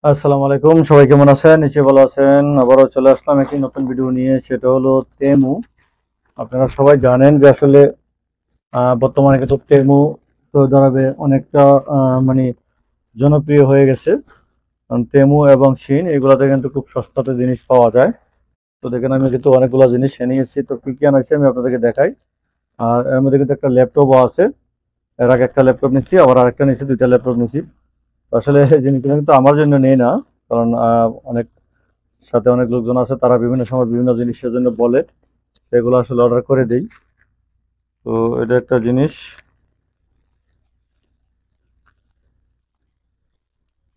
আসসালামু আলাইকুম, সবাই কেমন আছেন? নিচে ভালো আছেন? আবারও চলে আসলাম একটি নতুন ভিডিও নিয়ে। সেটা হলো তেমু। আপনারা সবাই জানেন যে আসলে বর্তমানে কিন্তু তেমু সৌদি আরবে অনেকটা মানে জনপ্রিয় হয়ে গেছে। কারণ তেমু এবং শিন এগুলাতে কিন্তু খুব সস্তাতে জিনিস পাওয়া যায়। তো দেখেন আমি কিন্তু অনেকগুলো জিনিস নিয়েছি। তো কি কি আনাইছি আমি আপনাদেরকে দেখাই। আর এর মধ্যে কিন্তু একটা ল্যাপটপও আছে। এর আগে একটা ল্যাপটপ নিচ্ছি, আবার আরেকটা নিচ্ছি, দুইটা ল্যাপটপ নিচ্ছি। তো আসলে জিনিসগুলো কিন্তু আমার জন্য নেই না, কারণ অনেক সাথে অনেক লোকজন আছে, তারা বিভিন্ন সময় বিভিন্ন জিনিসের জন্য বলে, সেগুলো আসলে অর্ডার করে দেই। তো এটা একটা জিনিস।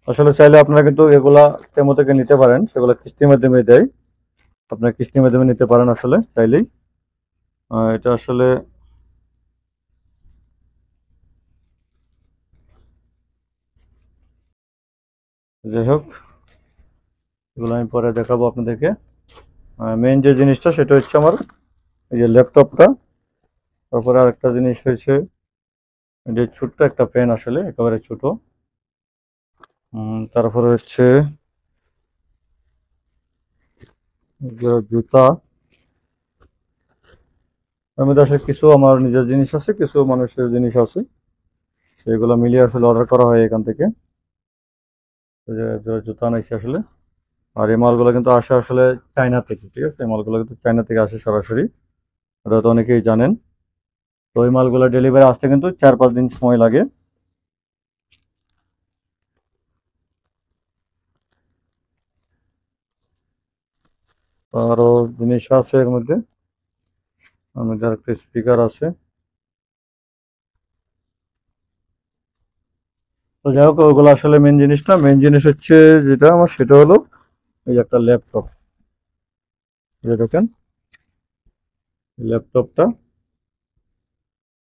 আসলে চাইলে আপনারা কিন্তু এগুলা তেমো থেকে নিতে পারেন, সেগুলো কিস্তির মাধ্যমে দেয়। আপনার কিস্তির মাধ্যমে নিতে পারেন আসলে চাইলেই। এটা আসলে যাই হোক, এগুলো আমি পরে দেখাবো আপনাদেরকে। মেইন যে জিনিসটা সেটা হচ্ছে আমার এই যে ল্যাপটপটা। তারপরে আরেকটা জিনিস হয়েছে এই যে ছোট্ট একটা পেন, আসলে একেবারে ছোট। তারপরে হচ্ছে যে জুতা। এর মধ্যে আসলে কিছু আমার নিজের জিনিস আছে, কিছু মানুষের জিনিস আছে, সেগুলো মিলিয়ে আসলে অর্ডার করা হয় এখান থেকে। এই যে জুতা আনাইছি আসলে। আর এই মালগুলো কিন্তু আসে আসলে চায়না থেকে, ঠিক আছে? এই মালগুলো কিন্তু চায়না থেকে আসে সরাসরি, এটা তো অনেকেই জানেন। তো এই মালগুলো ডেলিভারি আসতে কিন্তু 4-5 দিন সময় লাগে। আরো জিনিস আছে এর মধ্যে। আমাদের একটা স্পিকার আছে। তো যাই হোক, ওগুলো আসলে মেন জিনিস না। মেন জিনিস হচ্ছে যেটা আমার, সেটা হলো এই যে একটা ল্যাপটপ। যে দেখেন ল্যাপটপটা,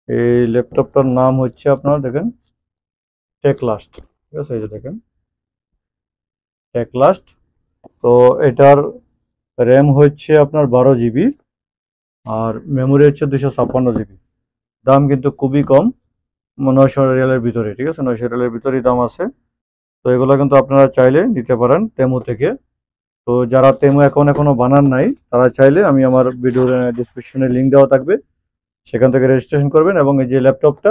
এই ল্যাপটপটার নাম হচ্ছে আপনারা দেখেন টেকলাস্ট, ঠিক আছে? এই যে দেখেন টেকলাস্ট। তো এটার র্যাম হচ্ছে আপনার 12 জিবি, আর মেমোরি হচ্ছে 256 জিবি। দাম কিন্তু খুবই কম, 900 রিয়ালের ভিতরে, ঠিক আছে? 900 রিয়ালের ভিতরেই দাম আছে। তো এগুলো কিন্তু আপনারা চাইলে নিতে পারেন তেমু থেকে। তো যারা তেমু এখনো বানান নাই, তারা চাইলে আমি আমার ভিডিওর ডিসক্রিপশনে লিঙ্ক দেওয়া থাকবে, সেখান থেকে রেজিস্ট্রেশন করবেন। এবং এই যে ল্যাপটপটা,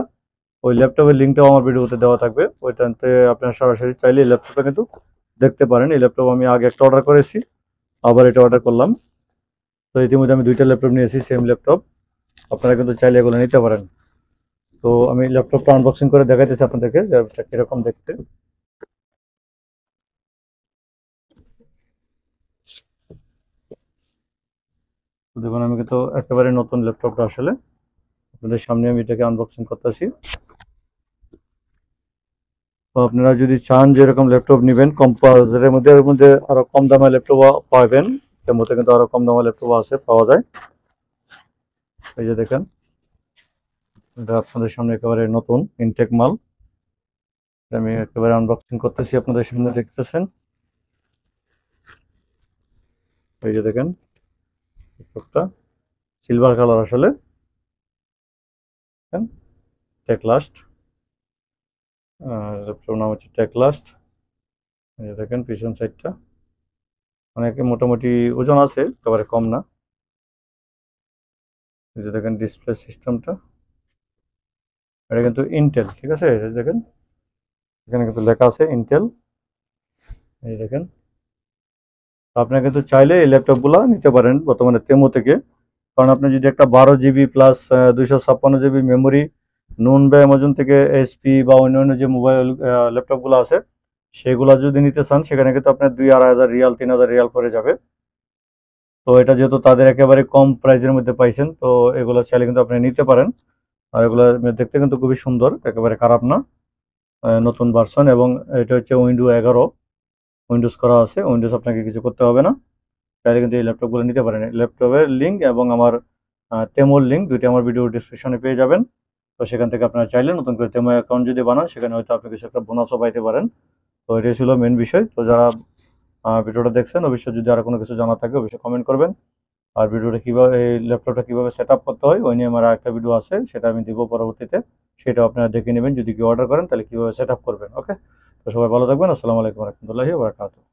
ওই ল্যাপটপের লিঙ্কটাও আমার ভিডিওতে দেওয়া থাকবে, ওইটাতে আপনারা সরাসরি চাইলে এই ল্যাপটপটা কিন্তু দেখতে পারেন। এই ল্যাপটপ আমি আগে একটা অর্ডার করেছি, আবার এটা অর্ডার করলাম। তো ইতিমধ্যে আমি দুইটা ল্যাপটপ নিয়েছি, সেম ল্যাপটপ। আপনারা কিন্তু চাইলে এগুলো নিতে পারেন। তো আমি ল্যাপটপটা আনবক্সিং করে দেখাইতেছি আপনাদেরকে যে এটা কিরকম দেখতে। তো দেখুন, আমি কিন্তু একেবারে নতুন ল্যাপটপটা আসলে আপনাদের সামনে আমি এটাকে আনবক্সিং করতেছি। তো আপনারা যদি চান যে এরকম ল্যাপটপ নেবেন কম বাজেটের মধ্যে, এর মধ্যে আরো কম দামের ল্যাপটপ পাবেন। এর মধ্যে কিন্তু আরো কম দামের ল্যাপটপ আছে, পাওয়া যায়। এই যে দেখেন, এটা আপনাদের সামনে একেবারে নতুন ইনটেক মাল। আমি একেবারে আনবক্সিং করতেছি, আপনাদের সামনে দেখতেছেন। এই যে দেখেন ল্যাপটপটা সিলভার কালার আসলে, টেকলাস্ট। ল্যাপটপের নাম হচ্ছে টেকলাস্ট। এই যে দেখেন পিছন সাইডটা অনেকে মোটামুটি ওজন আছে, একেবারে কম না। এই যে দেখেন ডিসপ্লে সিস্টেমটা, এটা কিন্তু ইন্টেল, ঠিক আছে? এই যে দেখেন এখানে কিন্তু লেখা আছে ইন্টেল। এই দেখেন, আপনারা কিন্তু চাইলে এই ল্যাপটপগুলো নিতে পারেন বর্তমানে তেমো থেকে। কারণ আপনি যদি একটা 12 জিবি প্লাস 256 জিবি মেমোরি নুন বা অ্যামাজন থেকে এসপি বা অন্যান্য যে মোবাইল ল্যাপটপগুলো আছে, সেগুলো যদি নিতে চান, সেখানে কিন্তু আপনার 2-2.5 হাজার রিয়াল, 3,000 রিয়াল পড়ে যাবে। তো এটা যেহেতু তাদের একেবারে কম প্রাইসের মধ্যে পাইছেন, তো এগুলো চাইলে কিন্তু আপনি নিতে পারেন। আর এগুলো দেখতে কিন্তু খুবই সুন্দর, একেবারে খারাপ না। নতুন ভার্সন, এবং এটা হচ্ছে উইন্ডো 11 উইন্ডোজ করা আছে। উইন্ডোজ আপনাকে কিছু করতে হবে না, চাইলে কিন্তু এই ল্যাপটপগুলো নিতে পারেন। ল্যাপটপের লিঙ্ক এবং আমার তেমোর লিঙ্ক দুইটা আমার ভিডিও ডিসক্রিপশনে পেয়ে যাবেন। তো সেখান থেকে আপনারা চাইলে নতুন করে তেমো অ্যাকাউন্ট যদি বানান, সেখানে হয়তো আপনি কিছু একটা বোনাসও পাইতে পারেন। তো এটাই ছিল মেন বিষয়। তো যারা ভিডিওটা দেখছেন, অবশ্যই যদি আরো কোনো কিছু জানা থাকে অবশ্যই কমেন্ট করবেন। আর ভিডিওটা কিভাবে, এই ল্যাপটপটা কিভাবে সেট আপ করতে হয়, ওই নিয়ে আমার একটা ভিডিও আছে, সেটা আমি দিব পরবর্তীতে। সেটাও আপনারা দেখে নেবেন, যদি কেউ অর্ডার করেন তাহলে কিভাবে সেট আপ করবেন। ওকে, তো সবাই ভালো থাকবেন। আসসালামু আলাইকুম রহমতুল্লাহি ওয়া বারাকাতুহু।